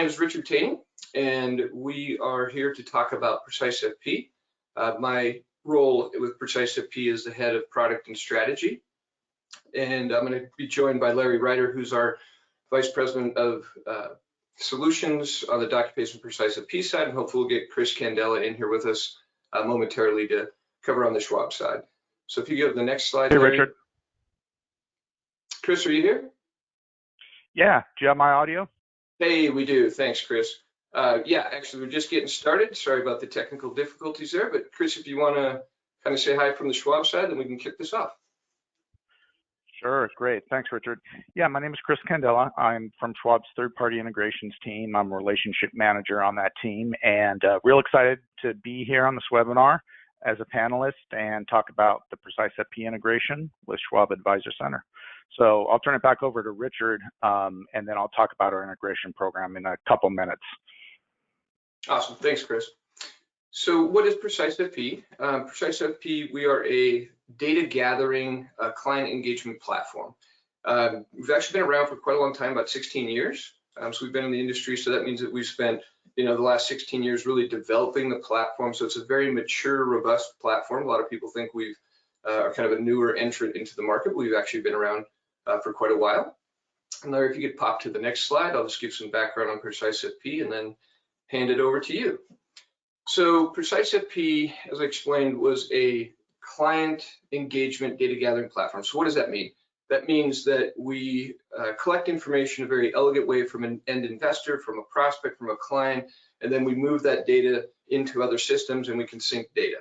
My name is Richard Taney, and we are here to talk about PreciseFP. My role with PreciseFP is the head of product and strategy, and I'm going to be joined by Larry Ryder, who's our vice president of solutions on the Docupace and PreciseFP side, and hopefully we'll get Chris Candela in here with us momentarily to cover on the Schwab side. So if you go to the next slide, hey, Larry. Richard. Chris, are you here? Yeah, do you have my audio? Hey, we do. Thanks, Chris. Yeah, actually, we're just getting started. Sorry about the technical difficulties there, but Chris, if you want to kind of say hi from the Schwab side, then we can kick this off. Sure, great. Thanks, Richard. Yeah, my name is Chris Candela. I'm from Schwab's third-party integrations team. I'm a relationship manager on that team, and real excited to be here on this webinar as a panelist and talk about the PreciseFP integration with Schwab Advisor Center. So I'll turn it back over to Richard, and then I'll talk about our integration program in a couple minutes. Awesome. Thanks, Chris. So what is PreciseFP? PreciseFP, we are a data gathering client engagement platform. We've actually been around for quite a long time, about 16 years. So we've been in the industry, so that means that we've spent the last 16 years really developing the platform. So it's a very mature, robust platform. A lot of people think we've are kind of a newer entrant into the market. We've actually been around for quite a while. And Larry, if you could pop to the next slide, I'll just give some background on PreciseFP and then hand it over to you. So PreciseFP, as I explained, was a client engagement data gathering platform. So what does that mean? That means that we collect information in a very elegant way from an end investor, from a prospect, from a client, and then we move that data into other systems and we can sync data.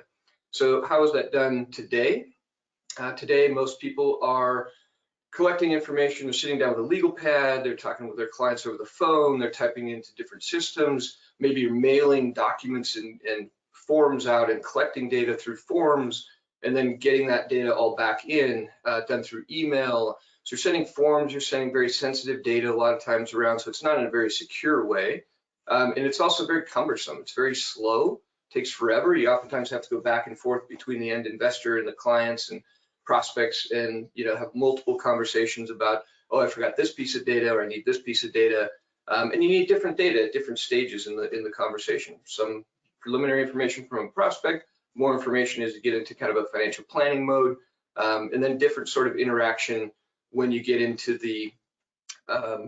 So how is that done today? Today, most people are collecting information, they're sitting down with a legal pad, they're talking with their clients over the phone, they're typing into different systems, maybe you're mailing documents and forms out and collecting data through forms, and then getting that data all back in, done through email. So you're sending forms, you're sending very sensitive data a lot of times around, so it's not in a very secure way. And it's also very cumbersome, it's very slow, takes forever. You oftentimes have to go back and forth between the end investor and the clients and prospects and have multiple conversations about, oh, I forgot this piece of data or I need this piece of data. And you need different data at different stages in the conversation. Some preliminary information from a prospect, more information as you get into kind of a financial planning mode, and then different sort of interaction when you get into the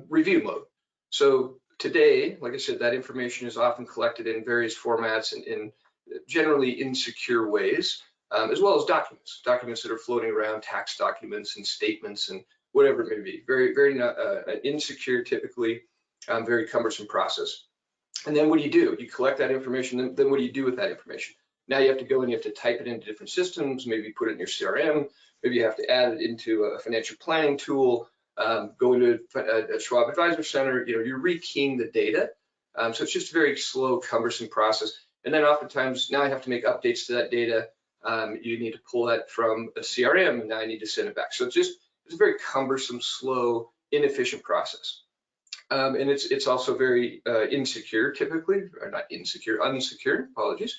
review mode. So today, like I said, that information is often collected in various formats and in generally insecure ways. As well as documents that are floating around, tax documents and statements and whatever it may be. Very, very insecure, typically, very cumbersome process. And then what do? You collect that information, then what do you do with that information? Now you have to go and you have to type it into different systems, maybe put it in your CRM, maybe you have to add it into a financial planning tool, go into a Schwab Advisor Center, you're rekeying the data. So it's just a very slow, cumbersome process. And then oftentimes now I have to make updates to that data. You need to pull that from a CRM, and now I need to send it back. So it's a very cumbersome, slow, inefficient process. And it's also very insecure, typically, or not insecure, unsecure, apologies.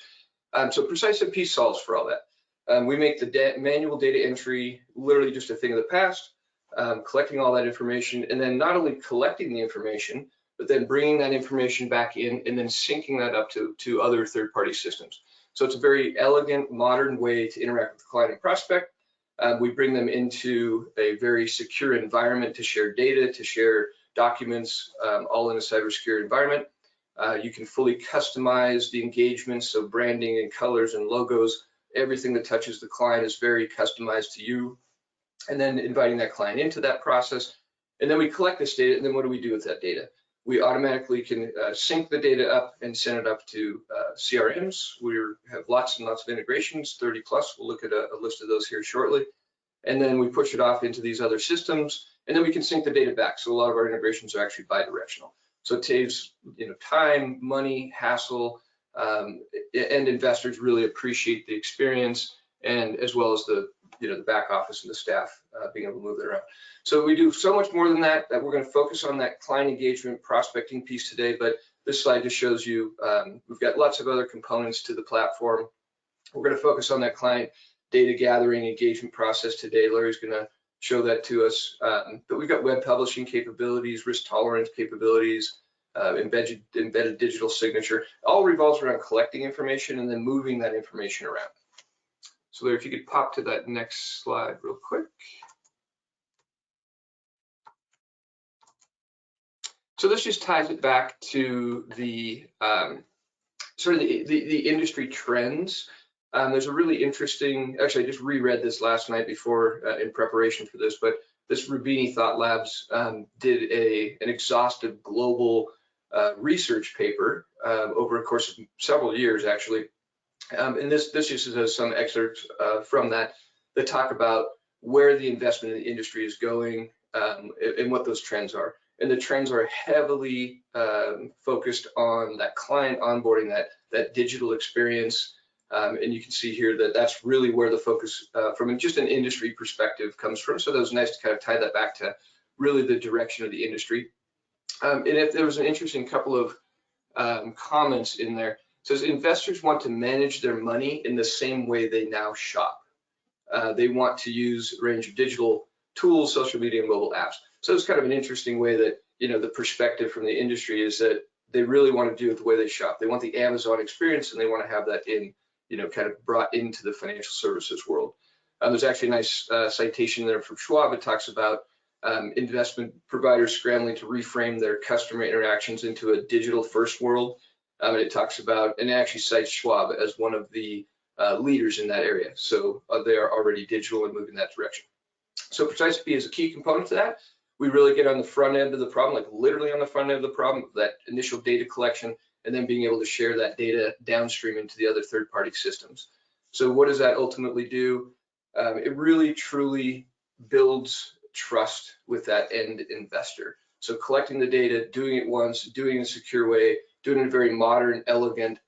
So PreciseFP solves for all that. We make the manual data entry literally just a thing of the past, collecting all that information, and then not only collecting the information, but then bringing that information back in and then syncing that up to other third-party systems. So it's a very elegant, modern way to interact with the client and prospect. We bring them into a very secure environment to share data, to share documents, all in a cybersecure environment. You can fully customize the engagement, so branding and colors and logos, everything that touches the client is very customized to you. And then inviting that client into that process. And then we collect this data, and then what do we do with that data? We automatically can sync the data up and send it up to CRMs. We have lots and lots of integrations, 30 plus. We'll look at a list of those here shortly. And then we push it off into these other systems, and then we can sync the data back. So a lot of our integrations are actually bi-directional. So it saves time, money, hassle, and investors really appreciate the experience, and as well as the back office and the staff being able to move it around. So we do so much more than that, we're going to focus on that client engagement prospecting piece today, but this slide just shows you we've got lots of other components to the platform. We're going to focus on that client data gathering engagement process today. Larry's going to show that to us. But we've got web publishing capabilities, risk tolerance capabilities, embedded digital signature. All revolves around collecting information and then moving that information around. So Larry, if you could pop to that next slide real quick. So this just ties it back to the sort of the industry trends. There's a really interesting, actually I just reread this last night before in preparation for this, but this Rubini Thought Labs did an exhaustive global research paper over a course of several years actually. And this just has some excerpts from that talk about where the investment in the industry is going and what those trends are. And the trends are heavily focused on that client onboarding, that digital experience. And you can see here that that's really where the focus from just an industry perspective comes from. So that was nice to kind of tie that back to really the direction of the industry. And if there was an interesting couple of comments in there, it says investors want to manage their money in the same way they now shop. They want to use a range of digital tools, social media, and mobile apps. So it's kind of an interesting way that, you know, the perspective from the industry is that they really want to do it the way they shop. They want the Amazon experience and they want to have that in, you know, kind of brought into the financial services world. There's actually a nice citation there from Schwab. It talks about investment providers scrambling to reframe their customer interactions into a digital first world. And it talks about, and it actually cites Schwab as one of the leaders in that area. So they are already digital and moving that direction. So PreciseFP is a key component to that. We really get on the front end of the problem, like literally on the front end of the problem, that initial data collection, and then being able to share that data downstream into the other third-party systems. So what does that ultimately do? It really truly builds trust with that end investor. So collecting the data, doing it once, doing it in a secure way, doing it in a very modern, elegant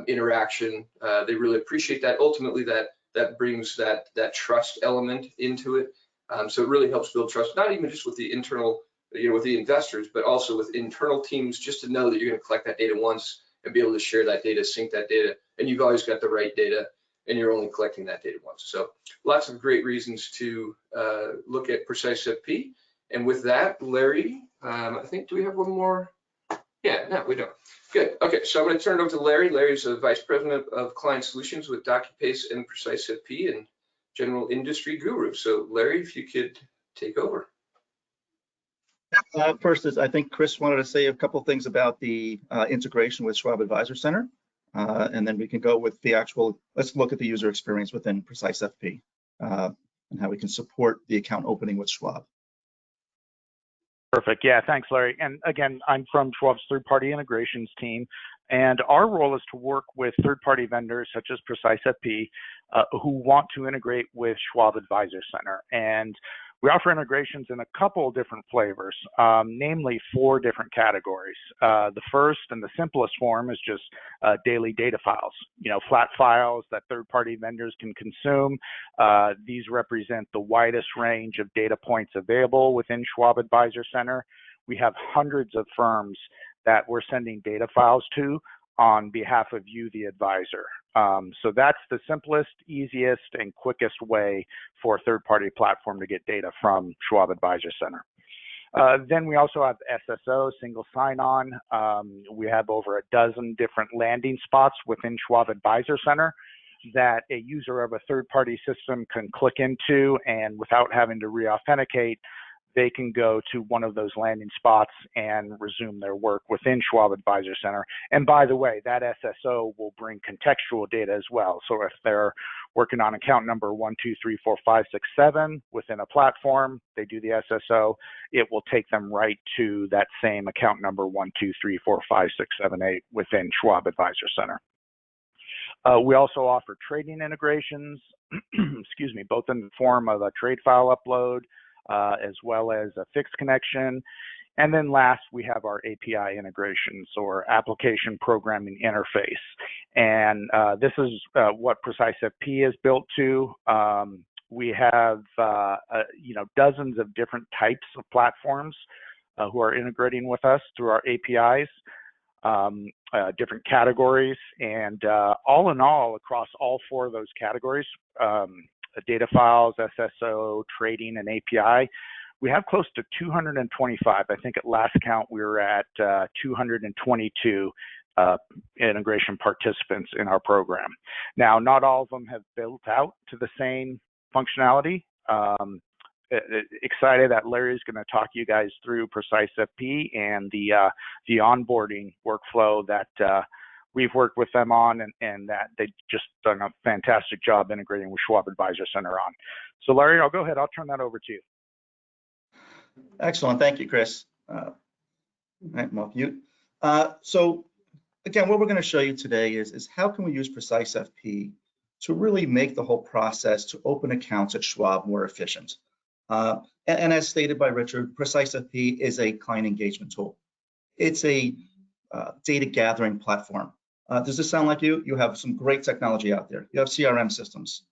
interaction. They really appreciate that. Ultimately, that brings that trust element into it. So it really helps build trust, not even just with the internal, you know, with the investors, but also with internal teams, just to know that you're going to collect that data once and be able to share that data, sync that data, and you've always got the right data, and you're only collecting that data once. So lots of great reasons to look at PreciseFP. And with that, Larry, I think, do we have one more? Yeah, no, we don't. Good. Okay, so I'm going to turn it over to Larry. Larry's a Vice President of Client Solutions with Docupace and PreciseFP and general industry guru. So Larry, if you could take over. First is, I think Chris wanted to say a couple things about the integration with Schwab Advisor Center, and then we can go with the actual, let's look at the user experience within PreciseFP and how we can support the account opening with Schwab. Perfect. Yeah, thanks, Larry. And again, I'm from Schwab's third-party integrations team, and our role is to work with third-party vendors such as PreciseFP who want to integrate with Schwab Advisor Center. And we offer integrations in a couple of different flavors, namely 4 different categories. The first and the simplest form is just daily data files, you know, flat files that third-party vendors can consume. These represent the widest range of data points available within Schwab Advisor Center. We have hundreds of firms that we're sending data files to on behalf of you, the advisor. So that's the simplest, easiest, and quickest way for a third-party platform to get data from Schwab Advisor Center. Then we also have SSO, single sign-on. We have over a dozen different landing spots within Schwab Advisor Center that a user of a third-party system can click into, and without having to re-authenticate, they can go to one of those landing spots and resume their work within Schwab Advisor Center. And by the way, that SSO will bring contextual data as well. So if they're working on account number 1, 2, 3, 4, 5, 6, 7 within a platform, they do the SSO, it will take them right to that same account number 1, 2, 3, 4, 5, 6, 7, 8 within Schwab Advisor Center. We also offer trading integrations, excuse me, both in the form of a trade file upload, as well as a fixed connection. And then last, we have our API integrations, or application programming interface. And this is what PreciseFP is built to. We have you know, dozens of different types of platforms who are integrating with us through our APIs, different categories. And all in all, across all 4 of those categories, data files, SSO, trading, and API, we have close to 225. I think at last count we were at 222 integration participants in our program. Now, not all of them have built out to the same functionality. Excited that Larry is going to talk you guys through PreciseFP and the onboarding workflow that we've worked with them on, and that they've just done a fantastic job integrating with Schwab Advisor Center on. So Larry, I'll go ahead. I'll turn that over to you. Excellent. Thank you, Chris. Right, I'm off mute. So again, what we're going to show you today is how can we use PreciseFP to really make the whole process to open accounts at Schwab more efficient. And as stated by Richard, PreciseFP is a client engagement tool. It's a data gathering platform. Does this sound like you? You have some great technology out there. You have CRM systems,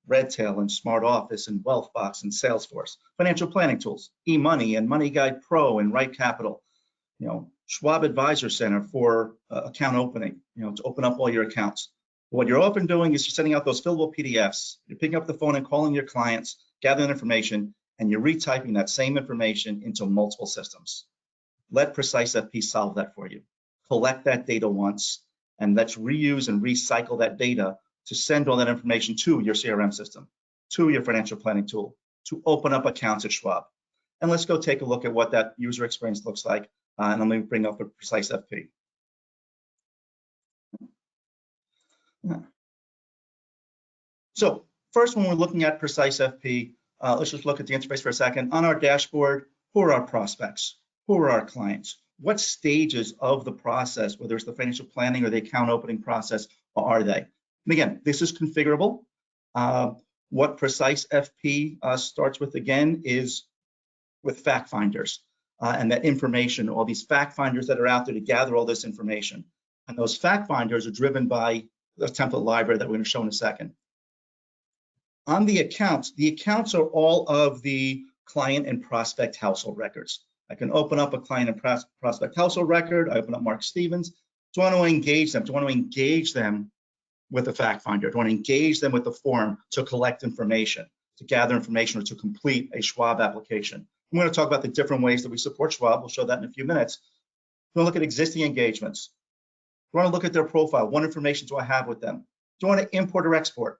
Redtail and Smart Office and WealthBox and Salesforce, financial planning tools, eMoney and Money Guide Pro and Right Capital, Schwab Advisor Center for account opening, to open up all your accounts. What you're often doing is you're sending out those fillable PDFs. You're picking up the phone and calling your clients, gathering information, and you're retyping that same information into multiple systems. Let PreciseFP solve that for you. Collect that data once, and let's reuse and recycle that data to send all that information to your CRM system, to your financial planning tool, to open up accounts at Schwab. And let's go take a look at what that user experience looks like. And let me bring up a PreciseFP. So first, when we're looking at PreciseFP, let's just look at the interface for a second. On our dashboard, who are our prospects? Who are our clients? What stages of the process, whether it's the financial planning or the account opening process, are they? And again, this is configurable. What PreciseFP starts with, again, is with fact finders and that information, all these fact finders that are out there to gather all this information. And those fact finders are driven by the template library that we're going to show in a second. On the accounts are all of the client and prospect household records. I can open up a client and prospect household record. I open up Mark Stevens. Do I want to engage them? Do I want to engage them with a fact finder? Do I want to engage them with the form to collect information, to gather information, or to complete a Schwab application? I'm going to talk about the different ways that we support Schwab. We'll show that in a few minutes. Do I look at existing engagements? Do I want to look at their profile? What information do I have with them? Do I want to import or export?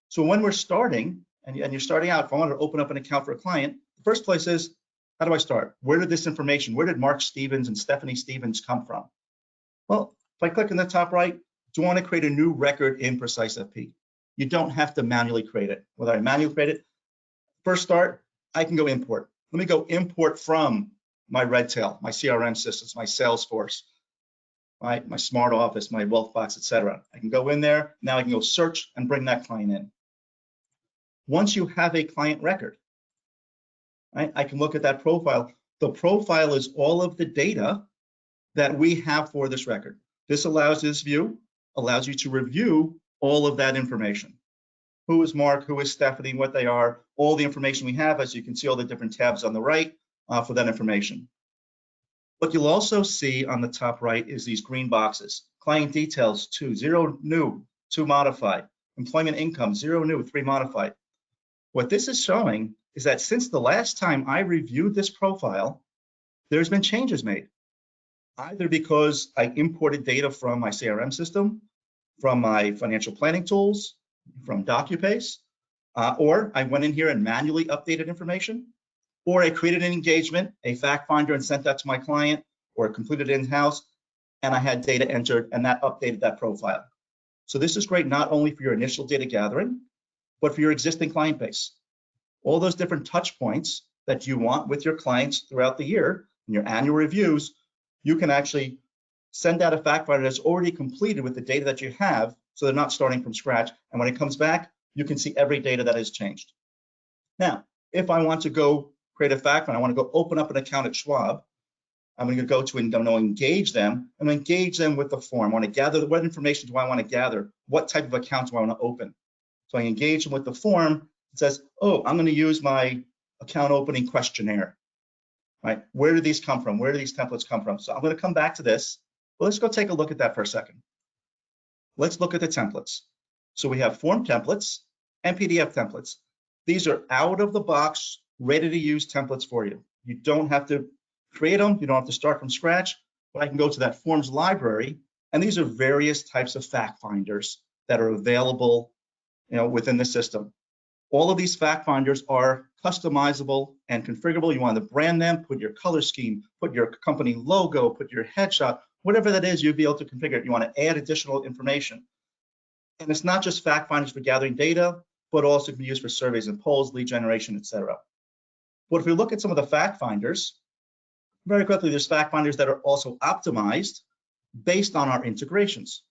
So when we're starting, and you're starting out, if I want to open up an account for a client, the first place is, how do I start? Where did this information, where did Mark Stevens and Stephanie Stevens come from? Well, if I click in the top right, do I want to create a new record in PreciseFP? You don't have to manually create it. Whether I manually create it, first start, I can go import. Let me go import from my Redtail, my CRM systems, my Salesforce, my Smart Office, my WealthBox, etc. I can go in there. Now I can go search and bring that client in. Once you have a client record, right, I can look at that profile. The profile is all of the data that we have for this record. This allows you to review all of that information. Who is Mark, who is Stephanie, what they are, all the information we have, as you can see all the different tabs on the right for that information. What you'll also see on the top right is these green boxes. Client details, 2, 0 new, 2 modified. Employment income, 0 new, 3 modified. What this is showing is that since the last time I reviewed this profile, there's been changes made. Either because I imported data from my CRM system, from my financial planning tools, from Docupace, or I went in here and manually updated information, or I created an engagement, a fact finder, and sent that to my client, or completed it in-house, and I had data entered, and that updated that profile. So this is great not only for your initial data gathering, but for your existing client base. All those different touch points that you want with your clients throughout the year, in your annual reviews, you can actually send out a fact finder that's already completed with the data that you have, so they're not starting from scratch. And when it comes back, you can see every data that has changed. Now, if I want to go create a fact finder, I want to go open up an account at Schwab, I'm going to go to and I'm going to engage them and engage them with the form. I want to gather, what information do I want to gather? What type of account do I want to open? So I engage them with the form. It says, oh, I'm going to use my account opening questionnaire, right? Where do these come from? Where do these templates come from? So I'm going to come back to this. Well, let's go take a look at that for a second. Let's look at the templates. So we have form templates and PDF templates. These are out of the box ready-to-use templates for you. You don't have to create them. You don't have to start from scratch. But I can go to that forms library, and these are various types of fact finders that are available, within the system. All of these fact finders are customizable and configurable. You want to brand them, put your color scheme, put your company logo, put your headshot, whatever that is, you'll be able to configure it. You want to add additional information. And it's not just fact finders for gathering data, but also can be used for surveys and polls, lead generation, etc. But if we look at some of the fact finders, very quickly, there's fact finders that are also optimized based on our integrations.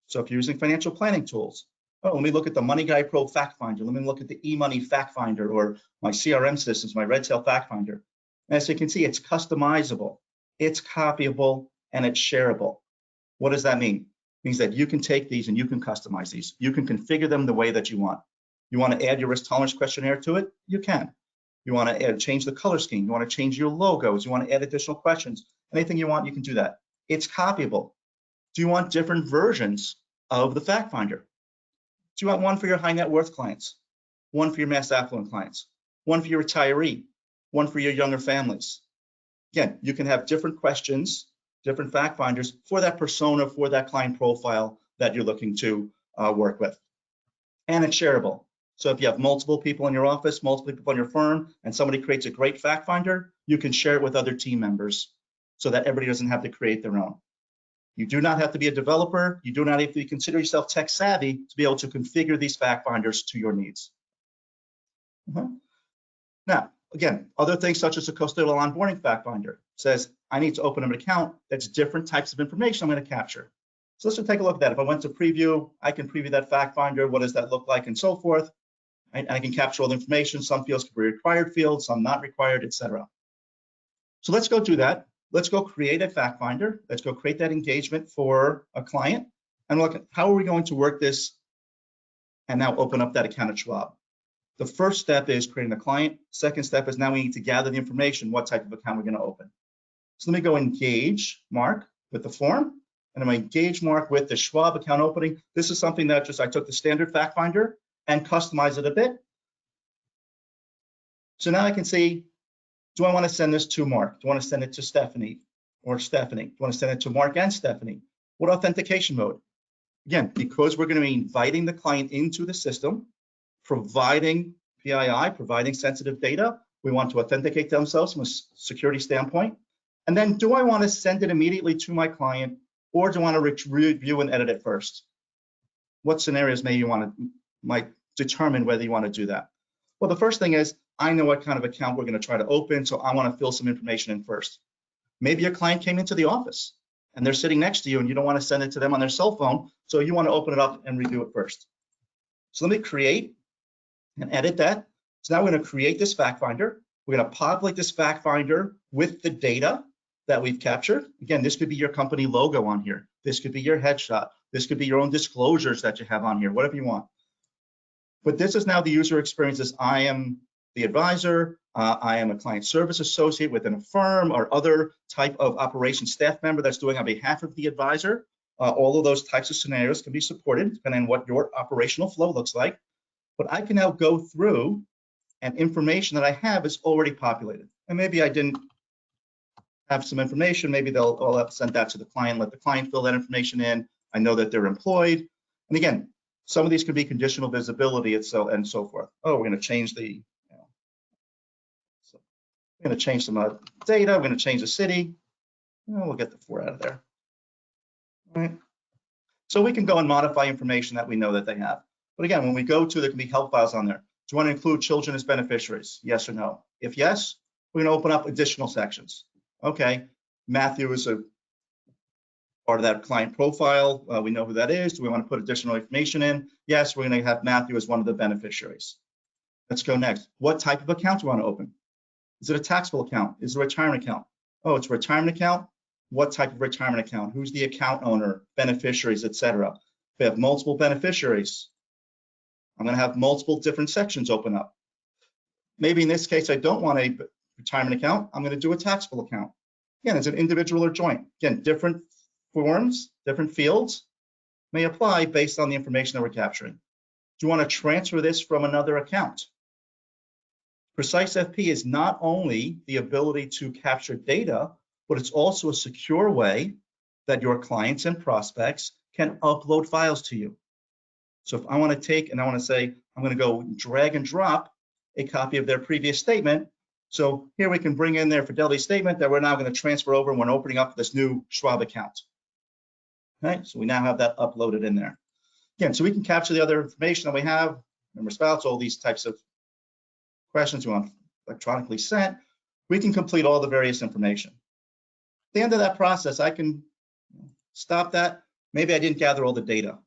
So if you're using financial planning tools, let me look at the Money Guy Pro Fact Finder. Let me look at the eMoney Fact Finder or my CRM systems, my Redtail Fact Finder. And as you can see, it's customizable, it's copyable, and it's shareable. What does that mean? It means that you can take these and you can customize these. You can configure them the way that you want. You want to add your risk tolerance questionnaire to it? You can. You want to change the color scheme. You want to change your logos. You want to add additional questions. Anything you want, you can do that. It's copyable. Do you want different versions of the fact finder? Do you want one for your high net worth clients, one for your mass affluent clients, one for your retiree, one for your younger families? Again, you can have different questions, different fact finders for that persona, for that client profile that you're looking to work with. And it's shareable. So if you have multiple people in your office, multiple people in your firm, and somebody creates a great fact finder, you can share it with other team members so that everybody doesn't have to create their own. You do not have to be a developer. You do not have to consider yourself tech savvy to be able to configure these fact finders to your needs. Now, again, other things such as a custodial onboarding fact finder says, I need to open an account that's different types of information I'm going to capture. So let's just take a look at that. If I went to preview, I can preview that fact finder. What does that look like and so forth. And I can capture all the information. Some fields can be required fields, some not required, etc. So let's go do that. Let's go create a fact finder. Let's go create that engagement for a client and look at how are we going to work this and now open up that account at Schwab. The first step is creating the client. Second step is now we need to gather the information, what type of account we're going to open. So let me go engage mark with the form, and I'm going to engage mark with the Schwab account opening. This is something that I took the standard fact finder and customize it a bit. So now I can see, do I want to send this to Mark? Do I want to send it to Stephanie or Stephanie? Do I want to send it to Mark and Stephanie? What authentication mode? Again, because we're going to be inviting the client into the system, providing PII, providing sensitive data, we want to authenticate themselves from a security standpoint. And then do I want to send it immediately to my client, or do I want to review and edit it first? What scenarios might determine whether you want to do that? Well, the first thing is, I know what kind of account we're going to try to open, so I want to fill some information in first. Maybe your client came into the office and they're sitting next to you and you don't want to send it to them on their cell phone, so you want to open it up and review it first. So let me create and edit that. So now we're going to create this fact finder. We're going to populate this fact finder with the data that we've captured. Again, this could be your company logo on here. This could be your headshot. This could be your own disclosures that you have on here, whatever you want. But this is now the user experience as I am the advisor, I am a client service associate within a firm or other type of operations staff member that's doing on behalf of the advisor. All of those types of scenarios can be supported depending on what your operational flow looks like. But I can now go through and information that I have is already populated. And maybe I didn't have some information, maybe I'll have to send that to the client, let the client fill that information in. I know that they're employed. And again, some of these could be conditional visibility and so forth. Oh, we're going to change the, so we're going to change some data. We're going to change the city. We'll get the 4 out of there. All right. So we can go and modify information that we know that they have. But again, when we go to, there can be help files on there. Do you want to include children as beneficiaries? Yes or no? If yes, we're going to open up additional sections. Okay, Matthew is a part of that client profile. We know who that is. Do we want to put additional information in? Yes, we're going to have Matthew as one of the beneficiaries. Let's go next. What type of account do we want to open? Is it a taxable account? Is it a retirement account? Oh, it's a retirement account. What type of retirement account? Who's the account owner, beneficiaries, etc. If we have multiple beneficiaries, I'm going to have multiple different sections open up. Maybe in this case, I don't want a retirement account. I'm going to do a taxable account. Again, it's an individual or joint. Again, different forms, different fields may apply based on the information that we're capturing. Do you want to transfer this from another account? PreciseFP is not only the ability to capture data, but it's also a secure way that your clients and prospects can upload files to you. So if I want to take and I want to say, I'm going to go drag and drop a copy of their previous statement. So here we can bring in their fidelity statement that we're now going to transfer over when opening up this new Schwab account. Okay, so we now have that uploaded in there. Again, so we can capture the other information that we have, member spouse, all these types of questions we want electronically sent. We can complete all the various information. At the end of that process, I can stop that. Maybe I didn't gather all the data.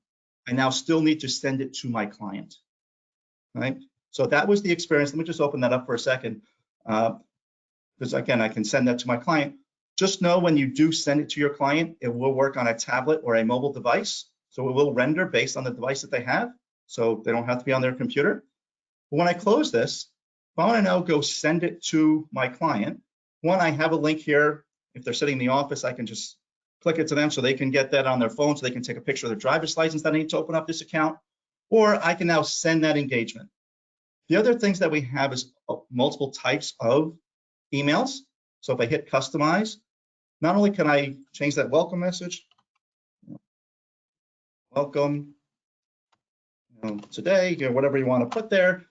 I now still need to send it to my client, right? So that was the experience. Let me just open that up for a second, because again, I can send that to my client. Just know when you do send it to your client, it will work on a tablet or a mobile device. So it will render based on the device that they have. So they don't have to be on their computer. But when I close this, if I want to now go send it to my client, one, I have a link here. If they're sitting in the office, I can just click it to them so they can get that on their phone, so they can take a picture of their driver's license that I need to open up this account, or I can now send that engagement. The other things that we have is multiple types of emails. So if I hit customize, not only can I change that welcome message, welcome today, whatever you want to put there,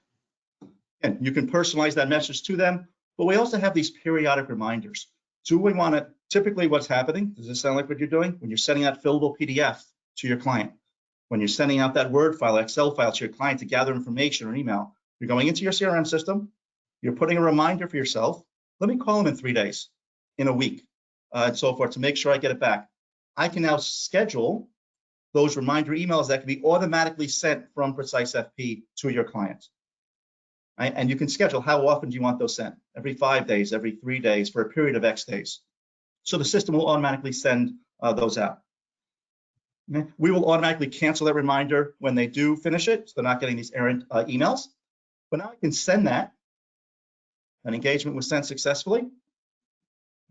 and you can personalize that message to them. But we also have these periodic reminders. So we want to, typically what's happening, does this sound like what you're doing? When you're sending out fillable PDF to your client, when you're sending out that Word file, Excel file to your client to gather information or email, you're going into your CRM system, you're putting a reminder for yourself. Let me call them in 3 days, in a week, and so forth, to make sure I get it back. I can now schedule those reminder emails that can be automatically sent from PreciseFP to your clients. Right? And you can schedule how often do you want those sent? Every 5 days, every 3 days, for a period of X days. So the system will automatically send those out. Okay? We will automatically cancel that reminder when they do finish it, so they're not getting these errant emails. But now I can send that. An engagement was sent successfully.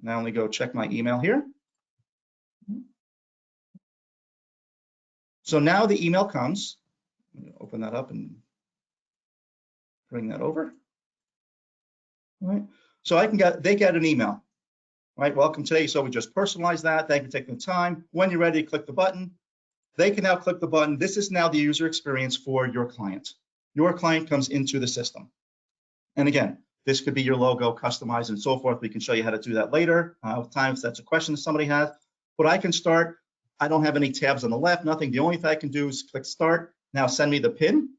Now let me go check my email here. So now the email comes. Let me open that up and bring that over. All right. So they get an email. Right, welcome today. So we just personalize that. Thank you for taking the time. When you're ready, click the button. They can now click the button. This is now the user experience for your client. Your client comes into the system. And again, this could be your logo, customized and so forth. We can show you how to do that later with time if that's a question that somebody has. But I can start. I don't have any tabs on the left, nothing. The only thing I can do is click start. Now send me the PIN.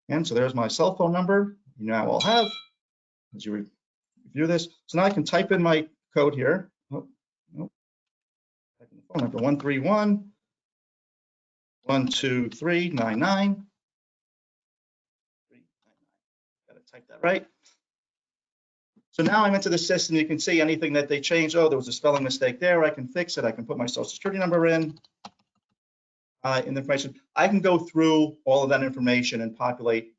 And so there's my cell phone number. You now all have, as you review this. So now I can type in my code here. Oh, no. Phone number 131 12399. Gotta type that right. So now I'm into the system. You can see anything that they changed. Oh, there was a spelling mistake there. I can fix it. I can put my social security number in the information. I can go through all of that information and populate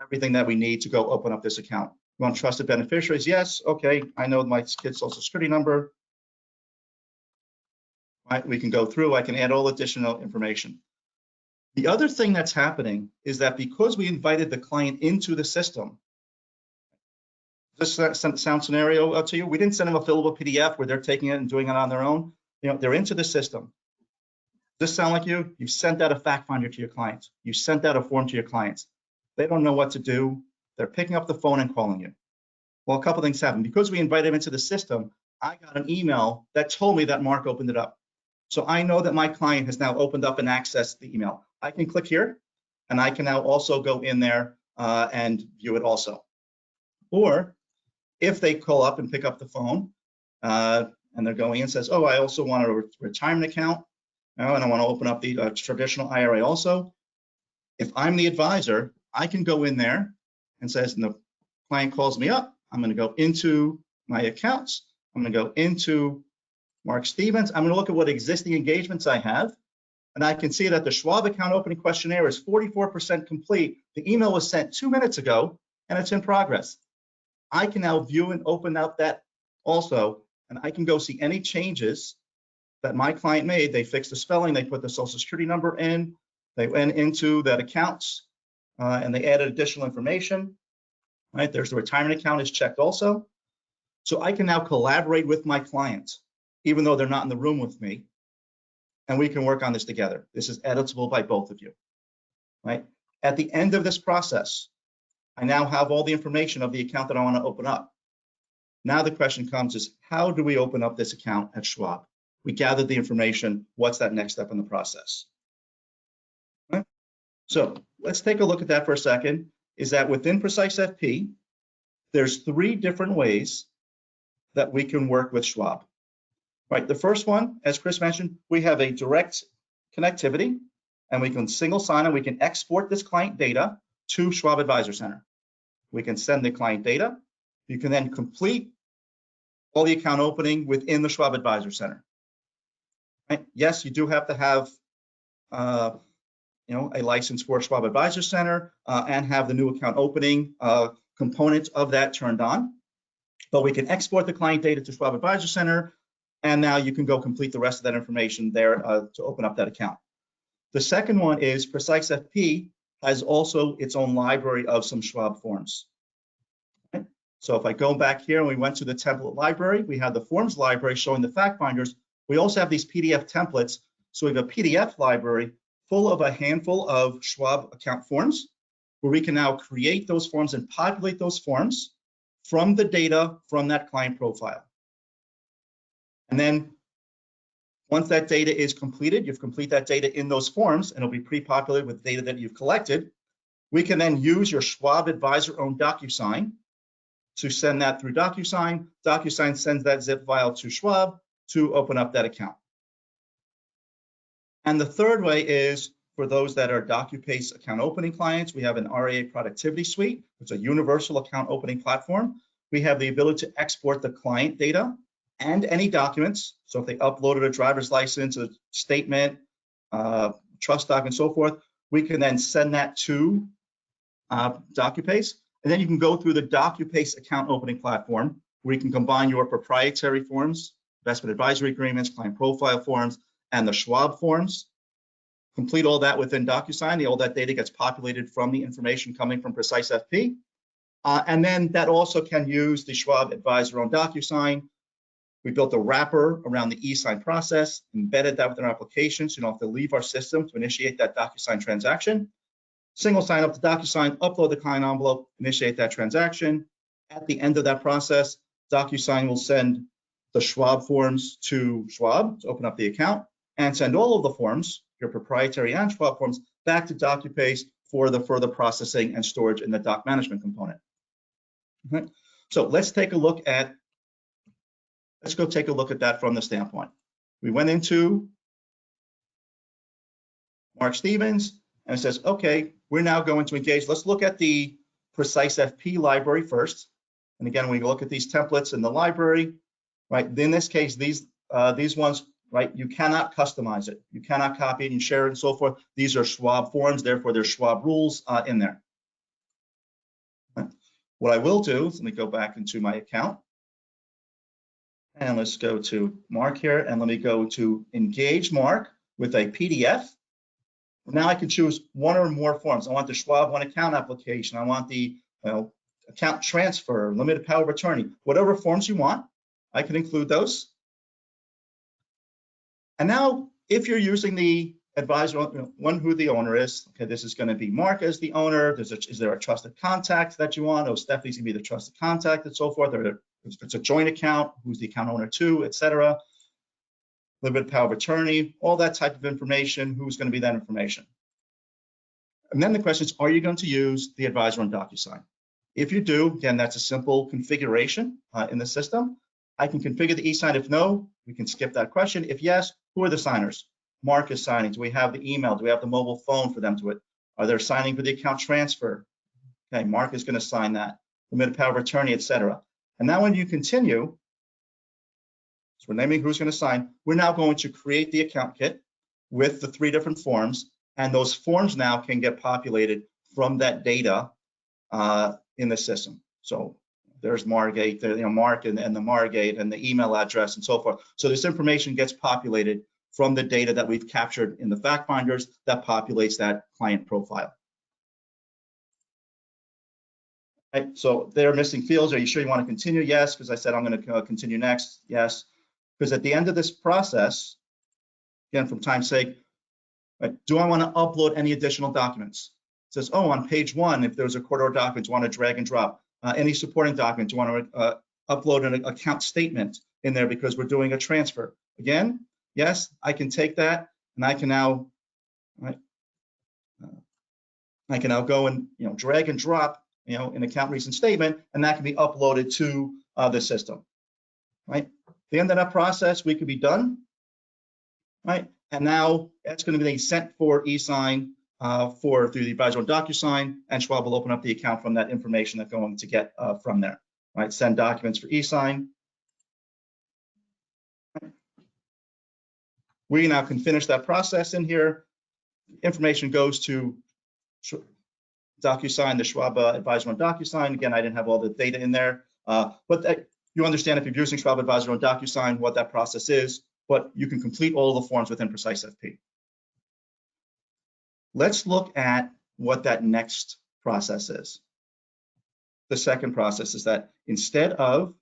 everything that we need to go open up this account. You want trusted beneficiaries? Yes. Okay. I know my kid's social security number. Right. We can go through. I can add all additional information. The other thing that's happening is that because we invited the client into the system, does this sound scenario to you? We didn't send them a fillable PDF where they're taking it and doing it on their own. You know, they're into the system. Does this sound like you? You sent out a fact finder to your clients. You sent out a form to your clients. They don't know what to do. They're picking up the phone and calling you. Well, a couple things happened. Because we invited them into the system, I got an email that told me that Mark opened it up. So I know that my client has now opened up and accessed the email. I can click here, and I can now also go in there and view it also. Or if they call up and pick up the phone and they're going in and says, oh, I also want a retirement account, and I want to open up the traditional IRA also. If I'm the advisor, I can go in there and says, and the client calls me up, I'm going to go into my accounts. I'm going to go into Mark Stevens. I'm going to look at what existing engagements I have. And I can see that the Schwab account opening questionnaire is 44% complete. The email was sent 2 minutes ago, and it's in progress. I can now view and open up that also, and I can go see any changes that my client made. They fixed the spelling, they put the social security number in, they went into that accounts, and they added additional information. right? There's the retirement account is checked also. So I can now collaborate with my client, even though they're not in the room with me, and we can work on this together. This is editable by both of you, right? At the end of this process, I now have all the information of the account that I want to open up. Now the question comes is, how do we open up this account at Schwab? We gathered the information. What's that next step in the process? Right? So let's take a look at that for a second. Is that within PreciseFP, there's 3 different ways that we can work with Schwab. Right, the first one, as Chris mentioned, we have a direct connectivity, and we can single sign on. We can export this client data to Schwab Advisor Center. We can send the client data. You can then complete all the account opening within the Schwab Advisor Center. Right? Yes, you do have to have a license for Schwab Advisor Center and have the new account opening component of that turned on. But we can export the client data to Schwab Advisor Center, and now you can go complete the rest of that information there to open up that account. The second one is PreciseFP has also its own library of some Schwab forms. Okay? So if I go back here and we went to the template library, we have the forms library showing the fact finders. We also have these PDF templates. So we have a PDF library full of a handful of Schwab account forms, where we can now create those forms and populate those forms from the data from that client profile. And then once that data is completed, you've completed that data in those forms, and it'll be pre-populated with data that you've collected. We can then use your Schwab Advisor owned DocuSign to send that through DocuSign. DocuSign sends that zip file to Schwab to open up that account. And the third way is for those that are Docupace account opening clients. We have an RAA productivity suite. It's a universal account opening platform. We have the ability to export the client data and any documents. So if they uploaded a driver's license, a statement, trust doc, and so forth, we can then send that to Docupace. And then you can go through the Docupace account opening platform, where you can combine your proprietary forms, investment advisory agreements, client profile forms, and the Schwab forms. Complete all that within DocuSign. All that data gets populated from the information coming from PreciseFP. And then that also can use the Schwab Advisor on DocuSign. We built a wrapper around the e-sign process, embedded that within our application, so you don't have to leave our system to initiate that DocuSign transaction. Single sign up to DocuSign, upload the client envelope, initiate that transaction. At the end of that process, DocuSign will send the Schwab forms to Schwab to open up the account, and send all of the forms, your proprietary and Schwab forms, back to Docupace for the further processing and storage in the doc management component. Okay. So let's go take a look at that from the standpoint. We went into Mark Stevens, and it says, okay, we're now going to engage. Let's look at the PreciseFP library first. And again, we look at these templates in the library, right? In this case, these ones, right? You cannot customize it. You cannot copy it and share it and so forth. These are Schwab forms, therefore there's Schwab rules in there. Right. What I will do is let me go back into my account. And let's go to Mark here, and let me go to engage Mark with a PDF. Now I can choose one or more forms. I want the Schwab One Account application. I want the account transfer, limited power of attorney, whatever forms you want. I can include those. And now, if you're using the advisor, one who the owner is, okay, this is going to be Mark as the owner. Is there a trusted contact that you want? Oh, Stephanie's going to be the trusted contact and so forth. Or if it's a joint account, who's the account owner to, et cetera. Limited power of attorney, all that type of information, who's going to be that information. And then the question is, are you going to use the advisor on DocuSign? If you do, again, that's a simple configuration in the system. I can configure the e-sign. If no, we can skip that question. If yes, who are the signers? Mark is signing. Do we have the email? Do we have the mobile phone for them to it? Are they signing for the account transfer? Okay, Mark is going to sign that. Limited power of attorney, et cetera. And now when you continue, so we're naming who's going to sign. We're now going to create the account kit with the 3 different forms, and those forms now can get populated from that data in the system. So there's Margate, Mark and the Margate and the email address and so forth. So this information gets populated from the data that we've captured in the fact finders that populates that client profile. Right? So they're missing fields. Are you sure you want to continue? Yes, because I said I'm going to continue next. Yes, because at the end of this process, again, from time's sake, right, do I want to upload any additional documents? It says, oh, on page 1, if there's a court order document, you want to drag and drop. Any supporting document, you want to upload an account statement in there because we're doing a transfer. Again, yes, I can take that and I can now, right, I can now go and drag and drop an account recent statement, and that can be uploaded to the system. Right. At the end of that process, we could be done. Right. And now that's going to be sent for e-sign through the advisor on DocuSign, and Schwab will open up the account from that information they're going to get from there. Right. Send documents for e-sign. We now can finish that process in here. Information goes to DocuSign, the Schwab Advisor on DocuSign. Again, I didn't have all the data in there, but you understand if you're using Schwab Advisor on DocuSign what that process is, but you can complete all the forms within PreciseFP. Let's look at what that next process is. The second process is that instead of,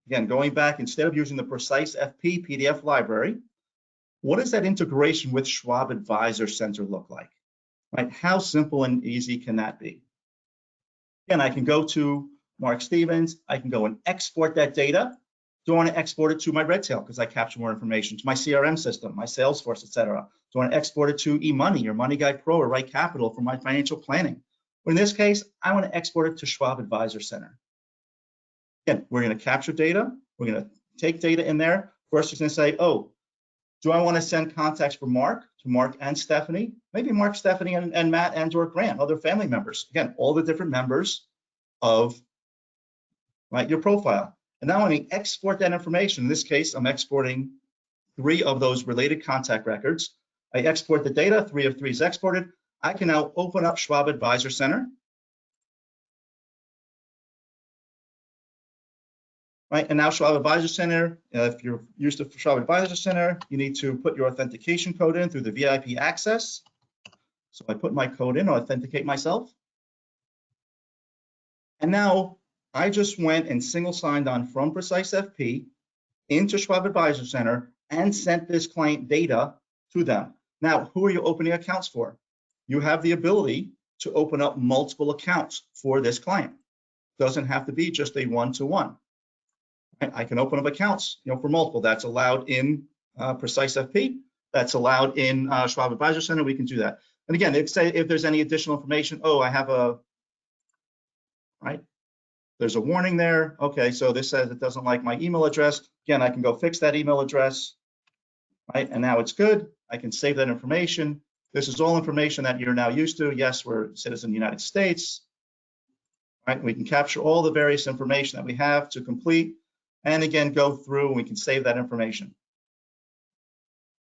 again, going back, instead of using the PreciseFP PDF library, what does that integration with Schwab Advisor Center look like? Right? How simple and easy can that be? Again, I can go to Mark Stevens. I can go and export that data. Do I want to export it to my Redtail because I capture more information, to my CRM system, my Salesforce, etc.? Do I want to export it to eMoney or MoneyGuide Pro or Right Capital for my financial planning? Or in this case, I want to export it to Schwab Advisor Center. Again, we're going to capture data. We're going to take data in there. First, it's going to say, oh, do I want to send contacts for Mark, to Mark and Stephanie? Maybe Mark, Stephanie, and Matt and or Grant, other family members. Again, all the different members of your profile. And now when I export that information, in this case, I'm exporting 3 of those related contact records. I export the data, 3 of 3 is exported. I can now open up Schwab Advisor Center. Right, and now Schwab Advisor Center, if you're used to Schwab Advisor Center, you need to put your authentication code in through the VIP access. So I put my code in, authenticate myself. And now I just went and single signed on from PreciseFP into Schwab Advisor Center and sent this client data to them. Now, who are you opening accounts for? You have the ability to open up multiple accounts for this client. Doesn't have to be just a one-to-one. I can open up accounts, for multiple. That's allowed in PreciseFP. That's allowed in Schwab Advisor Center. We can do that. And again, if there's any additional information, oh, I have there's a warning there. Okay, so this says it doesn't like my email address. Again, I can go fix that email address, right? And now it's good. I can save that information. This is all information that you're now used to. Yes, we're a citizen of the United States, right? We can capture all the various information that we have to complete. And again, go through and we can save that information.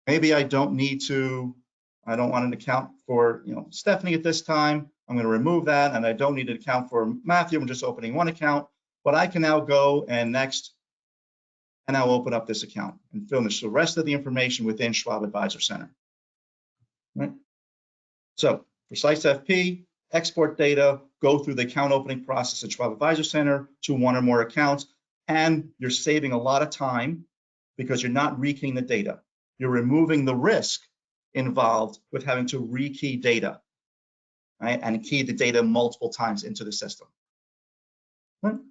Maybe I don't want an account for Stephanie at this time. I'm going to remove that, and I don't need an account for Matthew. I'm just opening one account, but I can now go and next, and I'll open up this account and finish the rest of the information within Schwab Advisor Center. Right? So PreciseFP, export data, go through the account opening process at Schwab Advisor Center to 1 or more accounts. And you're saving a lot of time because you're not rekeying the data. You're removing the risk involved with having to rekey data, right? And key the data multiple times into the system. Right? And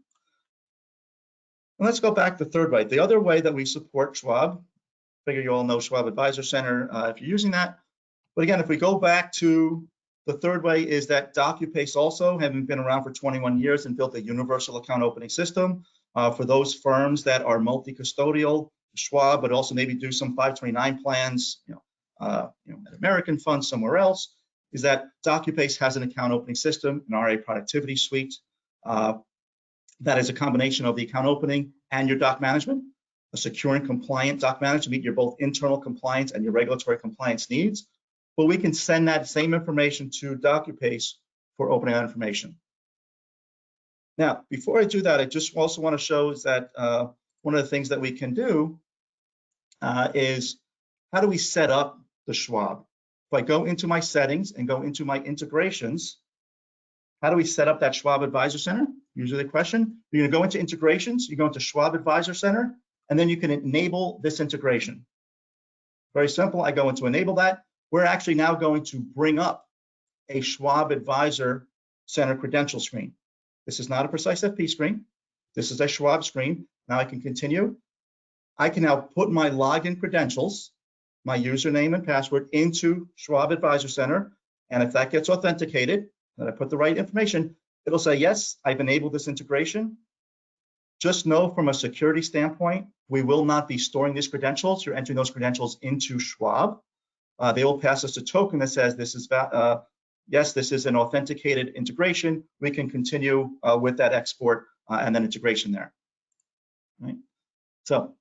let's go back the third way. The other way that we support Schwab, figure you all know Schwab Advisor Center if you're using that. But again, if we go back to the third way is that Docupace also, having been around for 21 years and built a universal account opening system, for those firms that are multi-custodial, Schwab, but also maybe do some 529 plans, an American fund somewhere else, is that Docupace has an account opening system, an RA productivity suite, that is a combination of the account opening and your doc management, a secure and compliant doc management to meet your both internal compliance and your regulatory compliance needs. But we can send that same information to Docupace for opening that information. Now, before I do that, I just also want to show is that one of the things that we can do is how do we set up the Schwab? If I go into my settings and go into my integrations, how do we set up that Schwab Advisor Center? usually the question. You're gonna go into integrations, you go into Schwab Advisor Center, and then you can enable this integration. Very simple, I go into enable that. We're actually now going to bring up a Schwab Advisor Center credential screen. This is not a PreciseFP screen. This is a Schwab screen. Now I can continue. I can now put my login credentials, my username and password into Schwab Advisor Center. And if that gets authenticated, and I put the right information, it'll say, yes, I've enabled this integration. Just know from a security standpoint, we will not be storing these credentials. You're entering those credentials into Schwab. They will pass us a token that says this is, yes, this is an authenticated integration. We can continue with that export and then integration there. Right? So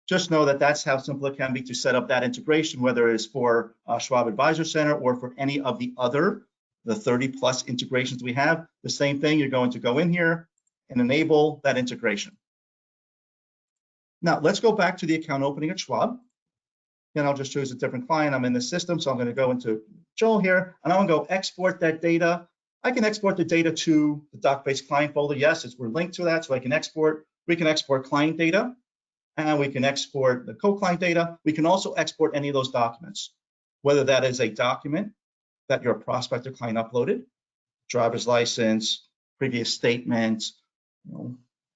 just know that that's how simple it can be to set up that integration, whether it's for Schwab Advisor Center or for any of the other, the 30+ integrations we have. The same thing, you're going to go in here and enable that integration. Now, let's go back to the account opening at Schwab. And I'll just choose a different client. I'm in the system, so I'm going to go into Joel here, and I'm going to go export that data. I can export the data to the Docupace client folder. Yes, we're linked to that, so I can export. We can export client data, and we can export the co-client data. We can also export any of those documents, whether that is a document that your prospect or client uploaded, driver's license, previous statements,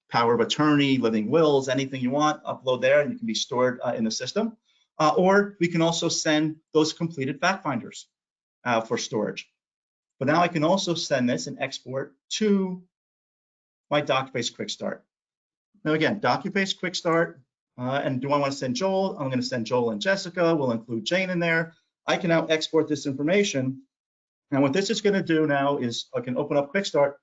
power of attorney, living wills, anything you want, upload there, and it can be stored in the system. Or we can also send those completed fact finders for storage. But now I can also send this and export to my Docupace Quick Start. Now again, Docupace Quick Start, and do I want to send Joel? I'm going to send Joel and Jessica. We'll include Jane in there. I can now export this information. And what this is going to do now is I can open up Quick Start.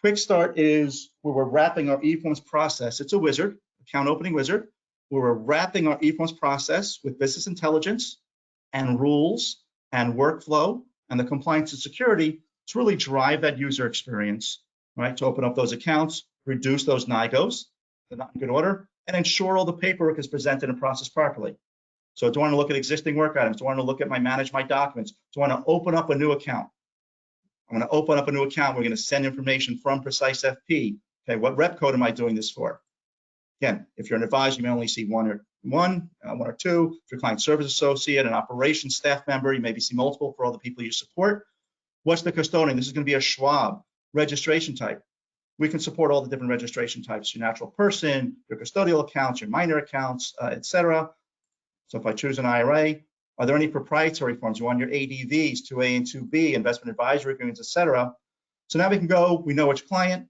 Quick Start is where we're wrapping our eForms process. It's a wizard, account opening wizard, where we're wrapping our eForms process with business intelligence and rules and workflow and the compliance and security to really drive that user experience, right? To open up those accounts, reduce those NIGOs, they're not in good order, and ensure all the paperwork is presented and processed properly. So do I want to look at existing work items? Do I want to look at manage my documents? Do I want to open up a new account? I'm going to open up a new account. We're going to send information from PreciseFP. Okay, what rep code am I doing this for? Again, if you're an advisor, you may only see one or two. If you're a client service associate, an operations staff member, you maybe see multiple for all the people you support. What's the custodian? This is going to be a Schwab registration type. We can support all the different registration types, your natural person, your custodial accounts, your minor accounts, etc. So if I choose an IRA, are there any proprietary forms? You want your ADVs, 2A and 2B, investment advisory agreements, etc. So now we can go, we know which client.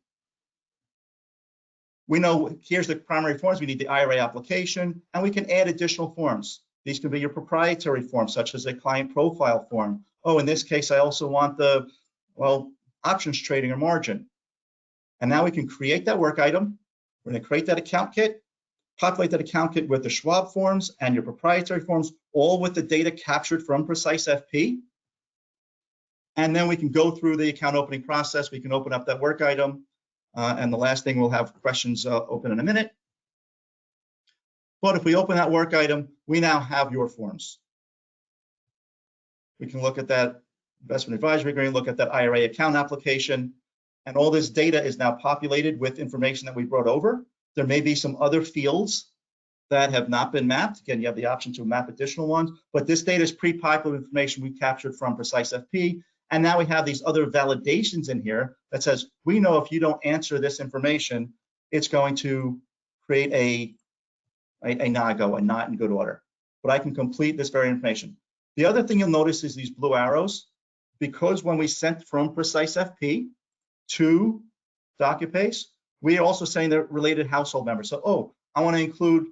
We know here's the primary forms. We need the IRA application, and we can add additional forms. These can be your proprietary forms, such as a client profile form. Oh, in this case, I also want the, options trading or margin. And now we can create that work item. We're going to create that account kit, populate that account kit with the Schwab forms and your proprietary forms, all with the data captured from PreciseFP. And then we can go through the account opening process. We can open up that work item. And the last thing, we'll have questions open in a minute. But if we open that work item, we now have your forms. We can look at that investment advisory agreement, look at that IRA account application, and all this data is now populated with information that we brought over. There may be some other fields that have not been mapped. Again, you have the option to map additional ones, but this data is pre-populated information we captured from PreciseFP. And now we have these other validations in here that says, we know if you don't answer this information, it's going to create a NIGO, a not in good order. But I can complete this very information. The other thing you'll notice is these blue arrows, because when we sent from PreciseFP to Docupace, we are also saying they're related household members. So, I want to include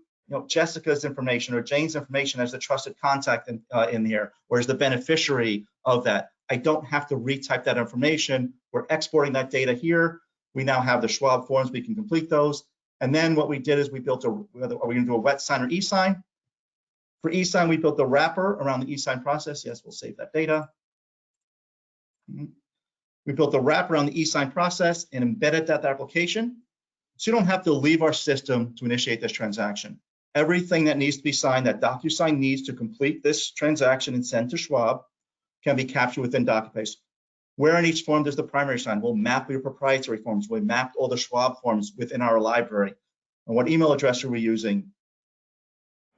Jessica's information or Jane's information as the trusted contact in here, or as the beneficiary of that. I don't have to retype that information. We're exporting that data here. We now have the Schwab forms. We can complete those. And then what we did is we built are we going to do a wet sign or e-sign? For e-sign, we built the wrapper around the e-sign process. Yes, we'll save that data. We built the wrapper around the e-sign process and embedded that application. So you don't have to leave our system to initiate this transaction. Everything that needs to be signed, that DocuSign needs to complete this transaction and send to Schwab, can be captured within Docupace. Where in each form does the primary sign? We'll map your proprietary forms. We mapped all the Schwab forms within our library. And what email address are we using?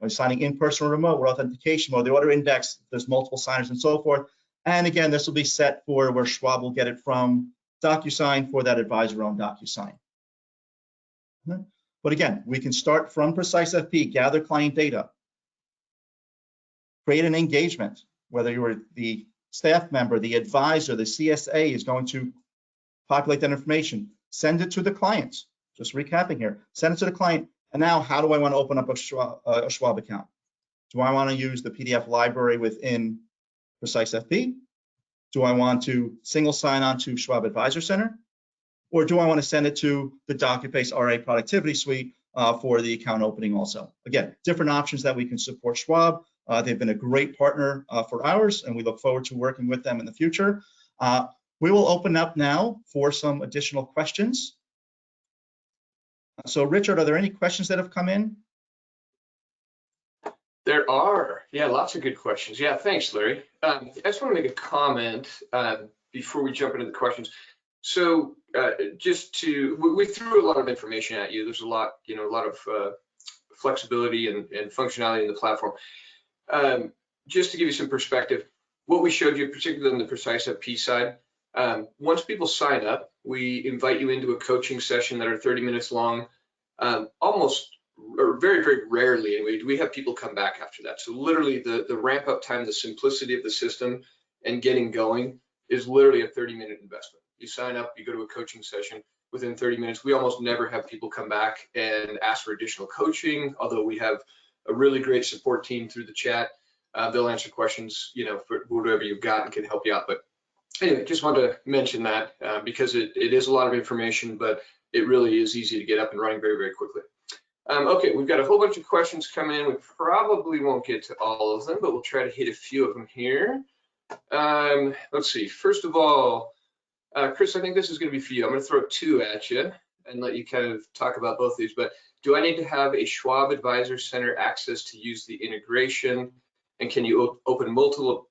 Are we signing in person or remote? What authentication mode? The order index, there's multiple signers and so forth. And again, this will be set for where Schwab will get it from DocuSign for that advisor on DocuSign. But again, we can start from PreciseFP, gather client data, create an engagement, whether you were the staff member, the advisor, the CSA is going to populate that information, send it to the client. Just recapping here, send it to the client. And now how do I want to open up a Schwab account? Do I want to use the PDF library within PreciseFP? Do I want to single sign on to Schwab Advisor Center? Or do I want to send it to the Docupace RA Productivity Suite for the account opening also? Again, different options that we can support Schwab. They've been a great partner for ours, and we look forward to working with them in the future. We will open up now for some additional questions. So Richard, are there any questions that have come in? There are, yeah, lots of good questions. Yeah, thanks, Larry. I just want to make a comment before we jump into the questions. So we threw a lot of information at you. There's a lot, a lot of flexibility and functionality in the platform. Just to give you some perspective, what we showed you, particularly on the PreciseFP side, once people sign up, we invite you into a coaching session that are 30 minutes long. Almost, or very, very rarely anyway, do we have people come back after that. So literally the ramp up time, the simplicity of the system and getting going is literally a 30-minute investment. You sign up, you go to a coaching session, within 30 minutes. We almost never have people come back and ask for additional coaching, although we have a really great support team through the chat. They'll answer questions, for whatever you've got and can help you out. But anyway, just wanted to mention that because it is a lot of information, but it really is easy to get up and running very, very quickly. Okay, we've got a whole bunch of questions coming in. We probably won't get to all of them, but we'll try to hit a few of them here. Let's see. First of all, Chris, I think this is going to be for you. I'm going to throw two at you and let you kind of talk about both of these. But do I need to have a Schwab Advisor Center access to use the integration? And can you open multiple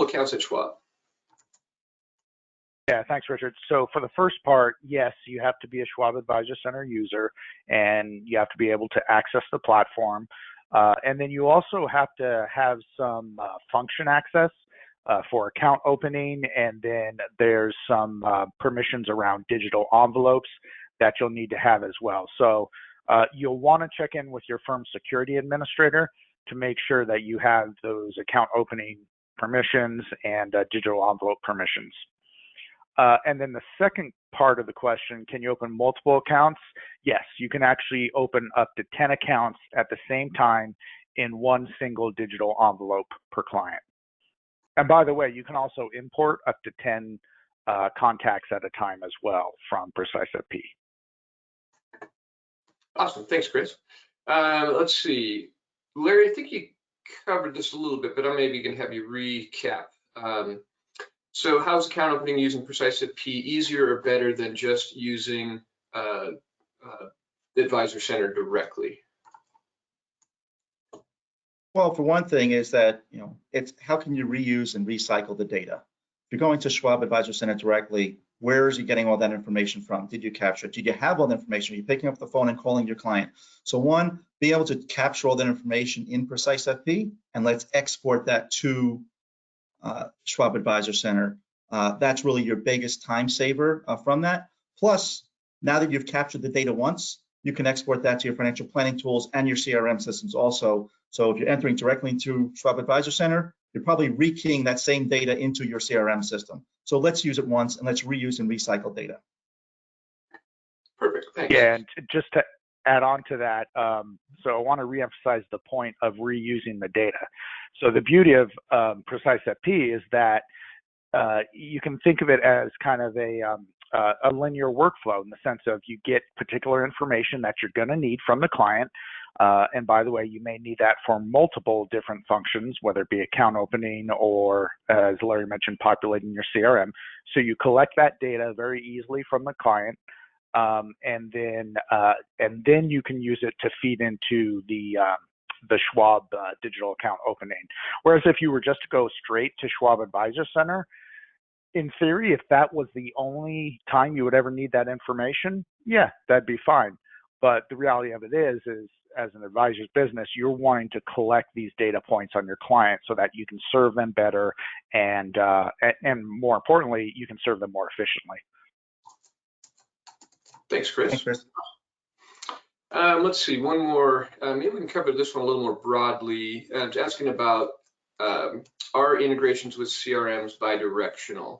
accounts at Schwab? Yeah, thanks, Richard. So for the first part, yes, you have to be a Schwab Advisor Center user, and you have to be able to access the platform. And then you also have to have some function access for account opening, and then there's some permissions around digital envelopes that you'll need to have as well. So you'll want to check in with your firm's security administrator to make sure that you have those account opening permissions and digital envelope permissions. And then the second part of the question, can you open multiple accounts? Yes, you can actually open up to 10 accounts at the same time in one single digital envelope per client. And by the way, you can also import up to 10 contacts at a time as well from PreciseFP. Awesome, thanks, Chris. Let's see. Larry, I think you covered this a little bit, but I maybe can have you recap. So how's account opening using PreciseFP easier or better than just using the Advisor Center directly? Well, for one thing is that, it's how can you reuse and recycle the data? If you're going to Schwab Advisor Center directly, where is you getting all that information from? Did you capture it? Did you have all the information? Are you picking up the phone and calling your client? So one, be able to capture all that information in PreciseFP, and let's export that to Schwab Advisor Center. That's really your biggest time saver from that. Plus, now that you've captured the data once, you can export that to your financial planning tools and your CRM systems also. So if you're entering directly into Schwab Advisor Center, you're probably rekeying that same data into your CRM system. So let's use it once and let's reuse and recycle data. Perfect, thanks. Yeah, and just to add on to that, so I want to reemphasize the point of reusing the data. So the beauty of PreciseFP is that you can think of it as kind of a linear workflow in the sense of you get particular information that you're going to need from the client. And by the way, you may need that for multiple different functions, whether it be account opening or, as Larry mentioned, populating your CRM. So you collect that data very easily from the client, and then you can use it to feed into the Schwab digital account opening. Whereas if you were just to go straight to Schwab Advisor Center, in theory, if that was the only time you would ever need that information, yeah, that'd be fine. But the reality of it is as an advisor's business, you're wanting to collect these data points on your clients so that you can serve them better and more importantly, you can serve them more efficiently. Thanks, Chris. Thanks, Chris. Let's see, one more. Maybe we can cover this one a little more broadly. It's asking about our integrations with CRMs bidirectional.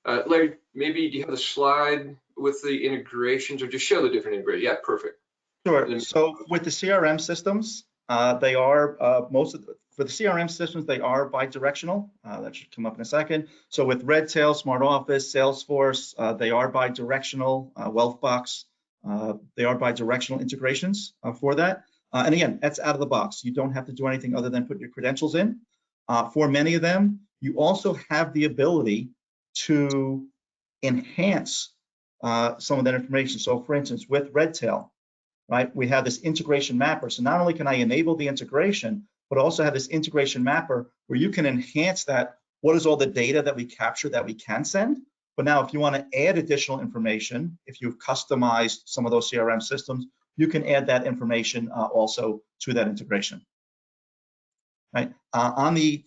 Larry, maybe do you have a slide with the integrations, or just show the different integrations? Yeah, perfect. Sure. So with the CRM systems, they are for the CRM systems, they are bidirectional. That should come up in a second. So with Redtail, Smart Office, Salesforce, they are bidirectional. Wealthbox, they are bidirectional integrations for that. And again, that's out of the box. You don't have to do anything other than put your credentials in. For many of them, you also have the ability to enhance some of that information. So for instance, with Redtail, right, we have this integration mapper. So not only can I enable the integration, but also have this integration mapper where you can enhance that. What is all the data that we capture that we can send? But now if you want to add additional information, if you've customized some of those CRM systems, you can add that information also to that integration. Right. On the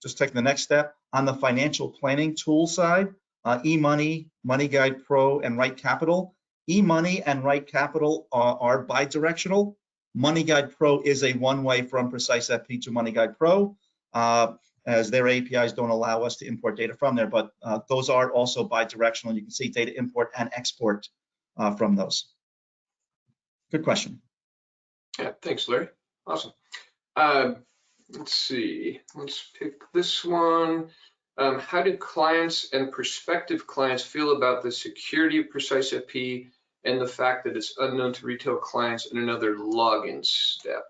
just taking the next step, on the financial planning tool side, eMoney, MoneyGuide Pro, and Right Capital. eMoney and Right Capital are bidirectional. MoneyGuide Pro is a one-way from PreciseFP to MoneyGuide Pro, as their APIs don't allow us to import data from there, but those are also bidirectional. You can see data import and export from those. Good question. Yeah, thanks, Larry. Awesome. Let's see, let's pick this one. How do clients and prospective clients feel about the security of PreciseFP and the fact that it's unknown to retail clients and another login step?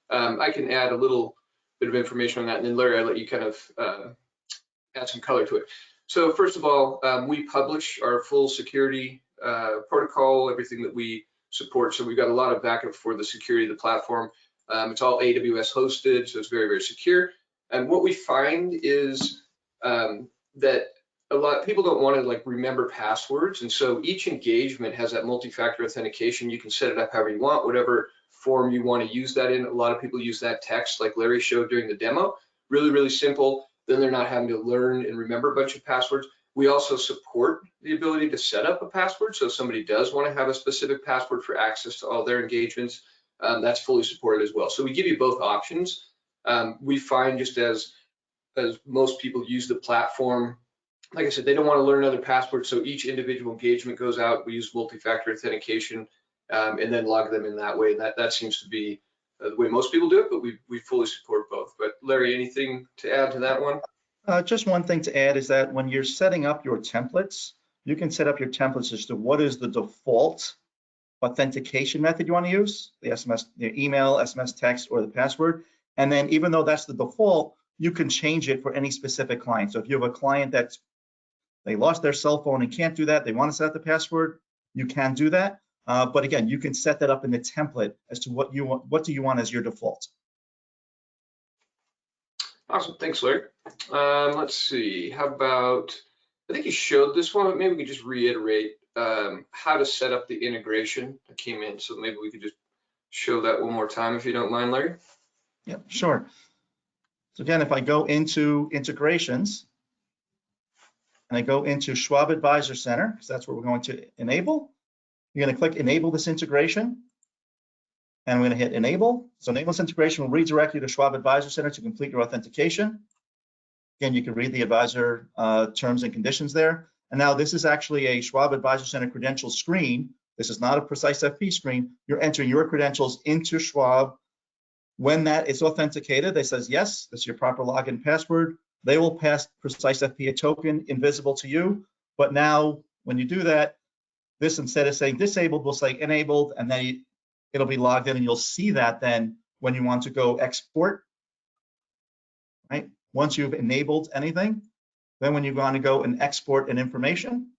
I can add a little bit of information on that, and then Larry, I'll let you kind of add some color to it. So first of all, we publish our full security protocol, everything that we support. So we've got a lot of backup for the security of the platform. It's all AWS hosted, so it's very, very secure. And what we find is that a lot of people don't want to like remember passwords, and so each engagement has that multi-factor authentication. You can set it up however you want, whatever form you want to use that in. A lot of people use that text like Larry showed during the demo. Really, really simple. Then they're not having to learn and remember a bunch of passwords. We also support the ability to set up a password. So if somebody does want to have a specific password for access to all their engagements, that's fully supported as well. So we give you both options. We find just as most people use the platform, like I said, they don't want to learn other passwords. So each individual engagement goes out. We use multi-factor authentication and then log them in that way. And that seems to be the way most people do it, but we fully support both. But Larry, anything to add to that one? Just one thing to add is that when you're setting up your templates, you can set up your templates as to what is the default authentication method you want to use, the SMS, the email, SMS text, or the password. And then even though that's the default, you can change it for any specific client. So if you have a client that's they lost their cell phone and can't do that, they want to set up the password, you can do that. But again, you can set that up in the template as to what you want. What do you want as your default? Awesome, thanks, Larry. Let's see, how about, I think you showed this one, but maybe we could just reiterate how to set up the integration that came in. So maybe we could just show that one more time if you don't mind, Larry. Yeah, sure. So again, if I go into integrations and I go into Schwab Advisor Center, because that's what we're going to enable, you're going to click enable this integration. And I'm going to hit enable. So enable this integration will redirect you to Schwab Advisor Center to complete your authentication. Again, you can read the advisor terms and conditions there. And now this is actually a Schwab Advisor Center credential screen. This is not a PreciseFP screen. You're entering your credentials into Schwab. When that is authenticated, they says, yes, that's your proper login password. They will pass PreciseFP a token invisible to you. But now when you do that, this instead of saying disabled will say enabled, and then it'll be logged in, and you'll see that then when you want to go export, right? Once you've enabled anything, then when you want to go and export an information,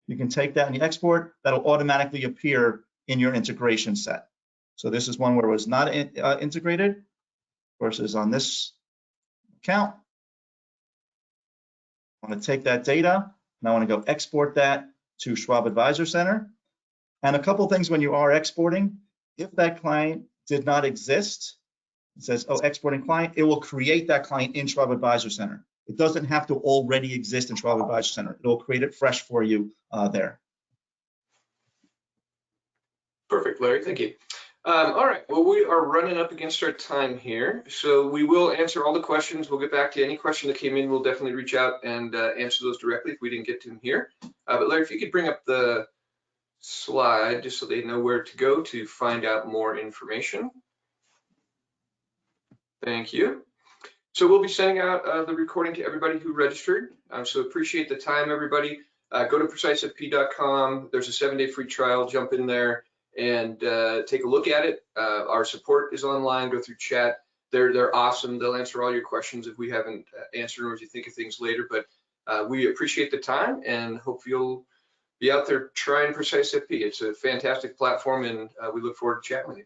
you can take that and you export, that'll automatically appear in your integration set. So this is one where it was not integrated versus on this account. I want to take that data And I want to go export that to Schwab Advisor Center. And a couple things when you are exporting, if that client did not exist, it says, oh, exporting client, it will create that client in Schwab Advisor Center. It doesn't have to already exist in Schwab Advisor Center. It will create it fresh for you there. Perfect, Larry, thank you. All right, well, we are running up against our time here, so we will answer all the questions. We'll get back to any question that came in. We'll definitely reach out and answer those directly if we didn't get to them here. But Larry, if you could bring up the slide just so they know where to go to find out more information. Thank you. So we'll be sending out the recording to everybody who registered. So appreciate the time, everybody. Go to PreciseFP.com. There's a 7-day free trial. Jump in there and take a look at it. Our support is online. Go through chat. They're awesome. They'll answer all your questions if we haven't answered or if you think of things later. But we appreciate the time and hope you'll be out there trying PreciseFP. It's a fantastic platform, and we look forward to chatting with you.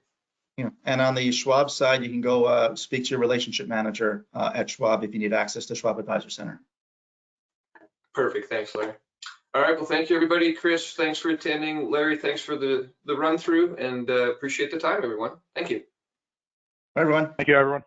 Yeah. And on the Schwab side, you can go speak to your relationship manager at Schwab if you need access to Schwab Advisor Center. Perfect. Thanks, Larry. All right. Well, thank you, everybody. Chris, thanks for attending. Larry, thanks for the run through, and appreciate the time, everyone. Thank you. Bye, everyone. Thank you, everyone.